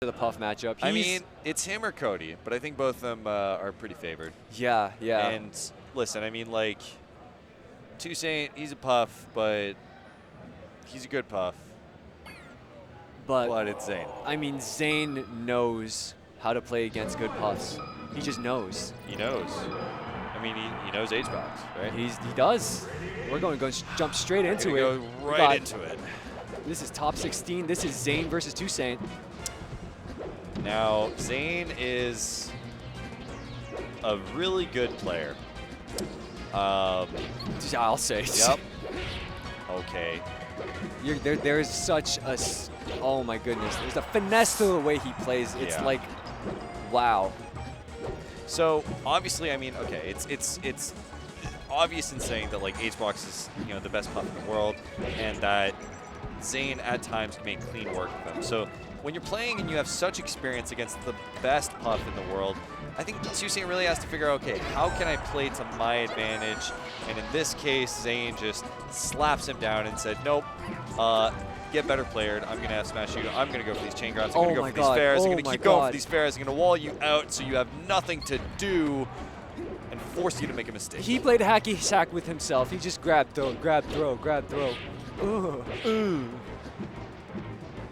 the Puff matchup. I mean, it's him or Cody, but I think both of them are pretty favored. Yeah, yeah. And listen, I mean, like, 2saint, he's a Puff, but he's a good Puff. But it's Zain. I mean, Zain knows how to play against good Puffs. He just knows. He knows. I mean, he knows H-Box, right? He does. We're going to jump straight into it. Go right into it. This is top 16. This is Zain versus 2saint. Now, Zain is a really good player. I'll say. Yep. Okay. There's such a, oh my goodness. There's a finesse to the way he plays. It's like, wow. So obviously, I mean, okay, it's obvious in saying that like H-Box is the best Puff in the world, and that Zain at times can make clean work of him. So when you're playing and you have such experience against the best Puff in the world, I think 2saint really has to figure out, okay, how can I play to my advantage? And in this case, Zain just slaps him down and said, nope, get better player. I'm going to smash you. I'm going to go for these chain grabs. I'm going to go for these fairs. I'm going to keep going for these fairs. I'm going to wall you out so you have nothing to do and force you to make a mistake. He played hacky sack with himself. He just grabbed, throw, grab, throw, grab, throw.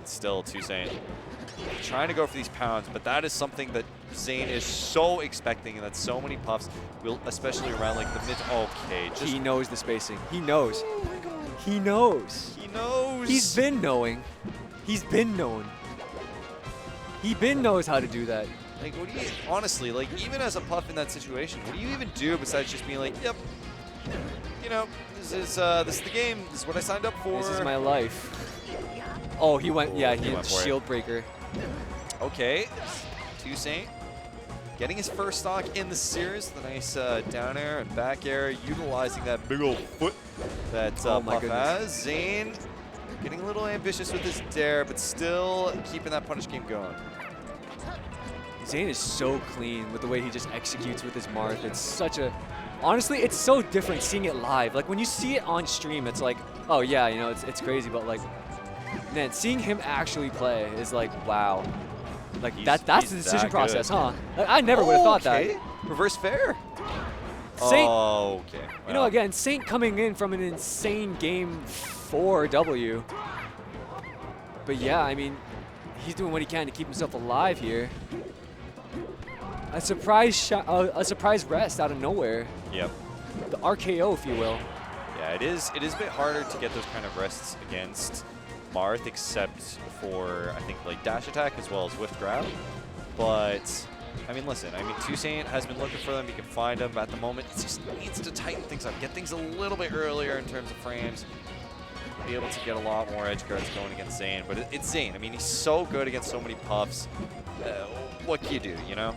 It's still 2saint trying to go for these pounds, but that is something that Zain is so expecting, and that so many Puffs will, especially around like the mid. Okay, he knows the spacing. He knows. Oh my God. He knows. He knows. He's been knowing. He's been knowing. He been knows how to do that. Like, what do you honestly like? Even as a Puff in that situation, what do you even do besides just being like, yep, this is the game. This is what I signed up for. This is my life. Oh, he went. Yeah, he went shield breaker. Okay, 2saint getting his first stock in the series. The nice down air and back air, utilizing that big old foot that Puff has. Zain getting a little ambitious with his dare, but still keeping that punish game going. Zain is so clean with the way he just executes with his Marth. It's such a, honestly, it's so different seeing it live. Like when you see it on stream, it's like, oh yeah, it's crazy, but like, man, seeing him actually play is like, wow. Like that's the decision process, huh? Like, I never would have thought that. Reverse fair. Saint, okay. Well, again, Saint coming in from an insane game 4 W. But yeah, I mean, he's doing what he can to keep himself alive here. A surprise rest out of nowhere. Yep. The RKO, if you will. Yeah, it is a bit harder to get those kind of rests against Marth, except for, I think, like dash attack as well as whiff grab. But, I mean, listen, 2saint has been looking for them. He can find them. At the moment, it just needs to tighten things up, get things a little bit earlier in terms of frames, be able to get a lot more edge guards going against Zain. But it's Zain. I mean, he's so good against so many Puffs. What can you do, Yeah,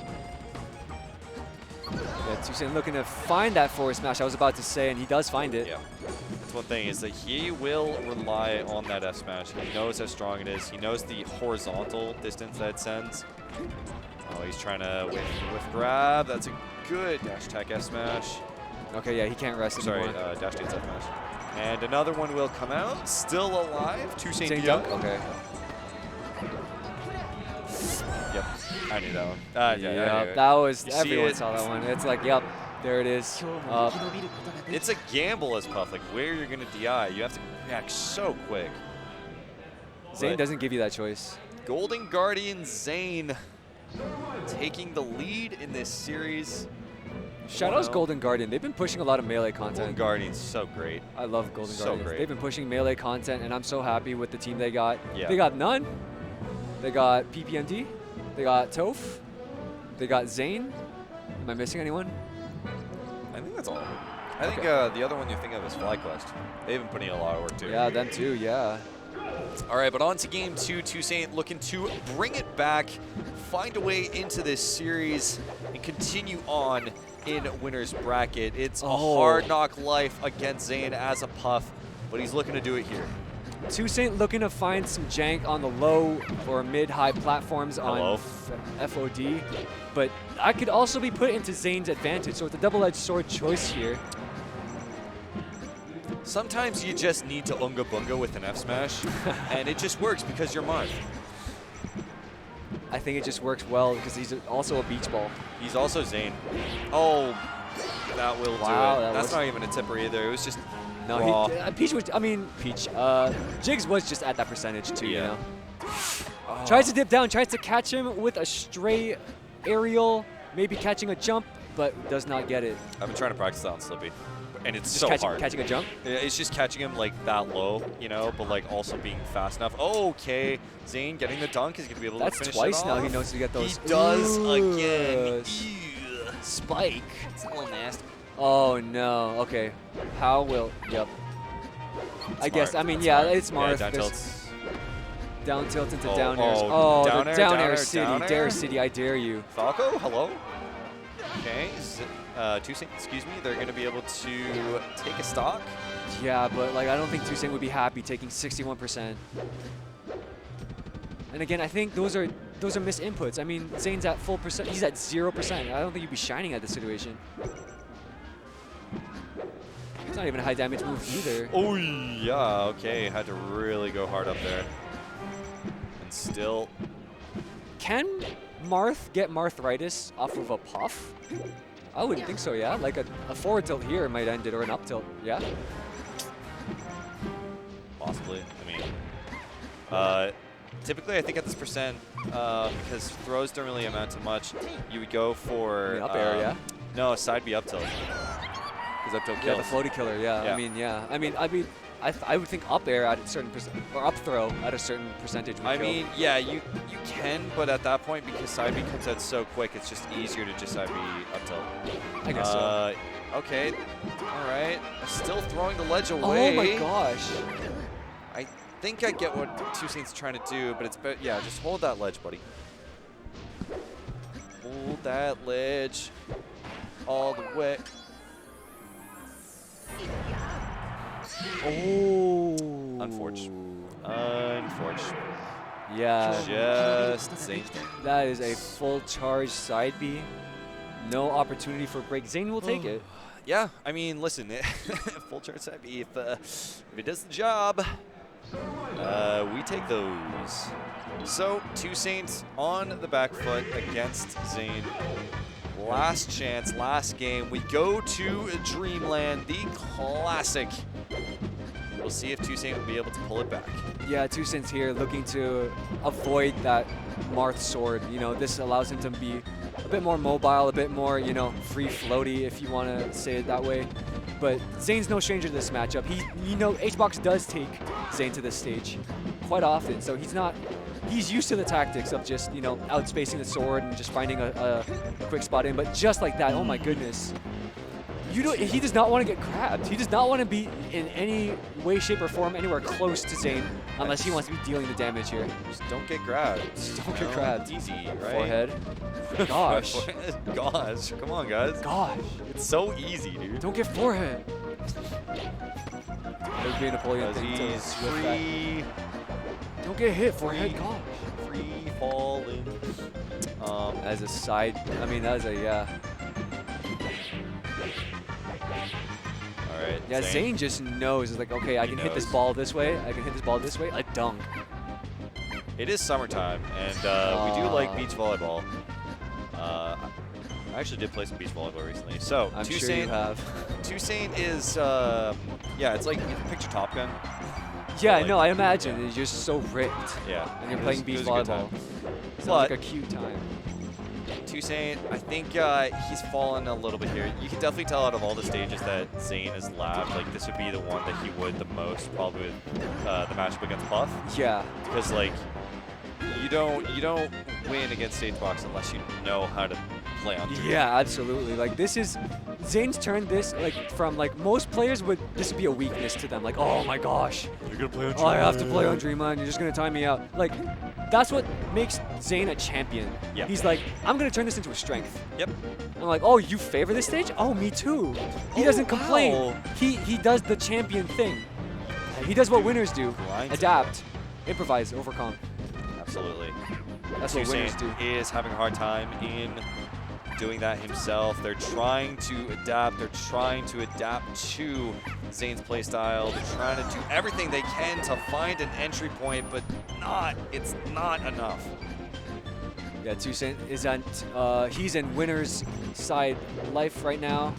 2saint looking to find that forward smash, I was about to say, and he does find it. Yeah. That's one thing, is that he will rely on that F smash. He knows how strong it is. He knows the horizontal distance that it sends. Oh, he's trying to wait for the whiff grab. That's a good dash attack F smash. Okay, yeah, he can't rest anymore. Sorry, dash dance F smash. And another one will come out. Still alive. 2saint dunk. Okay. Yep, I knew that one. Yeah, that was, everyone saw that one. It's like, yep, there it is. It's a gamble as Puff, like where you're going to DI. You have to react so quick. Zain doesn't give you that choice. Golden Guardian Zain taking the lead in this series. Shout out Golden Guardian. They've been pushing a lot of melee content. Golden Guardian's so great. I love Golden Guardians. So great. They've been pushing melee content, and I'm so happy with the team they got. Yeah. They got None. They got PPMD. They got Toph. They got Zain. Am I missing anyone? I think that's all. I think the other one you think of is FlyQuest. They've been putting in a lot of work too. Yeah, them too, yeah. All right, but on to game 2. 2saint looking to bring it back, find a way into this series, and continue on in winner's bracket. It's a hard knock life against Zain as a Puff, but he's looking to do it here. 2saint looking to find some jank on the low or mid-high platforms on FOD, but I could also be put into Zain's advantage, so it's a double-edged sword choice here. Sometimes you just need to unga bunga with an F smash, and it just works because you're Marth. I think it just works well because he's also a beach ball. He's also Zain. Oh, that will do it. That's not even a tipper either. It was just raw. Peach was, I mean, Peach. Jigs was just at that percentage too, you know. Oh. Tries to dip down, tries to catch him with a stray aerial, maybe catching a jump, but does not get it. I've been trying to practice that on Slippy, and it's Just so hard. Catching a jump? It's just catching him like that low, you know, but like also being fast enough. Oh, okay, Zain getting the dunk is going to be able to finish it off. That's twice now he knows to get those. He does Ooh, again. Ew. Spike. It's a little nasty. Oh no. Okay. How will? Yep. I guess. I mean, That's yeah, smart. it's Marth. Yeah, down tilts. Down tilt into Oh, down airs. oh, Oh, down the air, down down air air, city. down air. Dare city, I dare you. Falco, hello. Okay, 2saint, excuse me. They're going to be able to take a stock. Yeah, but like I don't think 2saint would be happy taking 61%. And again, I think those are missed inputs. I mean, Zain's at full percent. He's at 0%. I don't think you'd be shining at this situation. It's not even a high damage move either. Oh, yeah, okay. Had to really go hard up there. And still. Can Marth get Marthritis off of a puff? I wouldn't think so, yeah? Like a forward tilt here might end it, or an up tilt, yeah? Possibly. I mean, typically I think at this percent, because throws don't really amount to much, you would go for... up air, yeah? No, side B up tilt. Because up tilt kills. Yeah, the floaty killer, yeah. Yeah. I mean, yeah. I would think up air at a certain percent, or up throw at a certain percentage would I kill. mean, yeah, you can, but at that point, because side B comes out so quick, it's just easier to just side B up tilt. I guess so. Okay, all right. Still throwing the ledge away. Oh my gosh. I think I get what 2saint's trying to do, but it's better. Yeah, just hold that ledge, buddy. Hold that ledge all the way. Oh. Unfortunate. Yeah. Just Zain. That is a full charge side B. No opportunity for break. Zain will take it. Yeah, I mean, listen, full charge side B, if it does the job, we take those. So, 2saint on the back foot against Zain. Last chance, last game. We go to Dreamland, the classic. We'll see if 2saint will be able to pull it back. Yeah, 2saint's here looking to avoid that Marth sword. You know, this allows him to be a bit more mobile, a bit more, you know, free floaty, if you want to say it that way. But Zain's no stranger to this matchup. You know, HBox does take Zain to this stage quite often, so he's used to the tactics of just, you know, outspacing the sword and just finding a quick spot in. But just like that, oh my goodness. He does not want to get grabbed. He does not want to be in any way, shape, or form anywhere close to Zain unless he wants to be dealing the damage here. Just don't get grabbed. Just don't get grabbed. Easy, right? Forehead. Gosh. Gosh, come on, guys. Gosh. It's so easy, dude. Don't get forehead. That would be a Napoleon thing to He's whip that. free. Don't get hit, forehead. Gosh. Free falling. As a side, I mean, that is a, yeah. All right. Yeah, Zain just knows. It's like, okay, I can hit this ball this way. I can hit this ball this way. A dunk. It is summertime, and we do like beach volleyball. I actually did play some beach volleyball recently. So, I'm sure you have. 2saint is, yeah, it's like, picture Top Gun. Yeah, like, no, I imagine. You're just so ripped. Yeah. And you're it playing was- beach it was a good volleyball. time. Sounds But- like a cute time. 2saint, I think he's fallen a little bit here. You can definitely tell out of all the stages that Zain has labbed, like this would be the one that he would the most, probably with the matchup against Puff. Yeah. Because like you don't win against HBox unless you know how to play on Dream. Yeah, absolutely. Like this is Zain's turned this like from like most players would this would be a weakness to them. Like, oh my gosh. You're gonna play on Oh, I have to play on Dreamland. You're just gonna time me out. Like, that's what makes Zain a champion. Yeah. He's like, I'm gonna turn this into a strength. Yep. I'm like, oh, you favor this stage? Oh, me too. He doesn't complain. wow. He does the champion thing. He does what winners do. Grinds it. Adapt, improvise, overcome. Absolutely. That's what winners 2saint do. is having a hard time in doing that himself. They're trying to adapt. They're trying to adapt to Zain's playstyle. They're trying to do everything they can to find an entry point, but it's not enough. Yeah, 2saint is at, he's in winner's side life right now.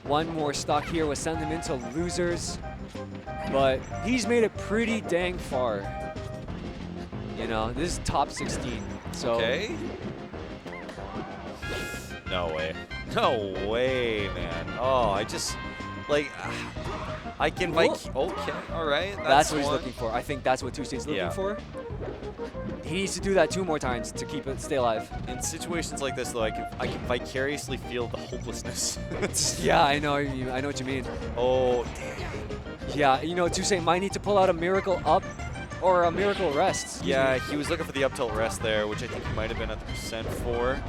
One more stock here will send him into losers, but he's made it pretty dang far. You know, this is top 16, so. Okay. No way. No way, man. Oh, I just, like, I can, like, okay, all right. That's what he's looking for. I think that's what 2saint's looking Yeah. for. He needs to do that 2 more times to keep it, stay alive. In situations like this, though, I can vicariously feel the hopelessness. Yeah, I know what you mean. Oh, damn. Yeah, you know, 2saint might need to pull out a miracle up or a miracle rest. Excuse Yeah, me. he was looking for the up tilt rest there, which I think he might have been at the percent for.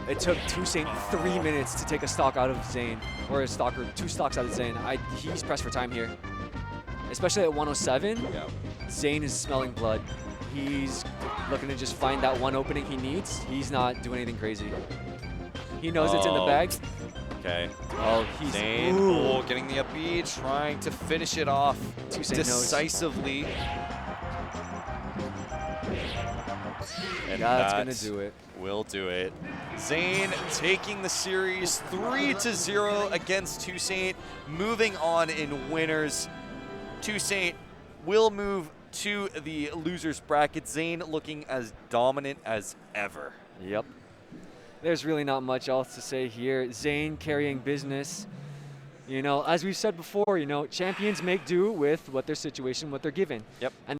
It took 2saint 3 minutes to take a stock out of Zain, or a stock or 2 stocks out of Zain. He's pressed for time here, especially at 107. Yeah. Zain is smelling blood. He's looking to just find that one opening he needs. He's not doing anything crazy. He knows it's in the bag. Okay. Oh, he's Zain, oh, getting the up B, trying to finish it off 2saint decisively. And that's gonna do it. Will do it. Zain taking the series 3-0 against 2saint, moving on in winners. 2saint will move to the losers bracket. Zain looking as dominant as ever. Yep. There's really not much else to say here. Zain carrying business. You know, as we've said before, you know, champions make do with what their situation, what they're given. Yep. And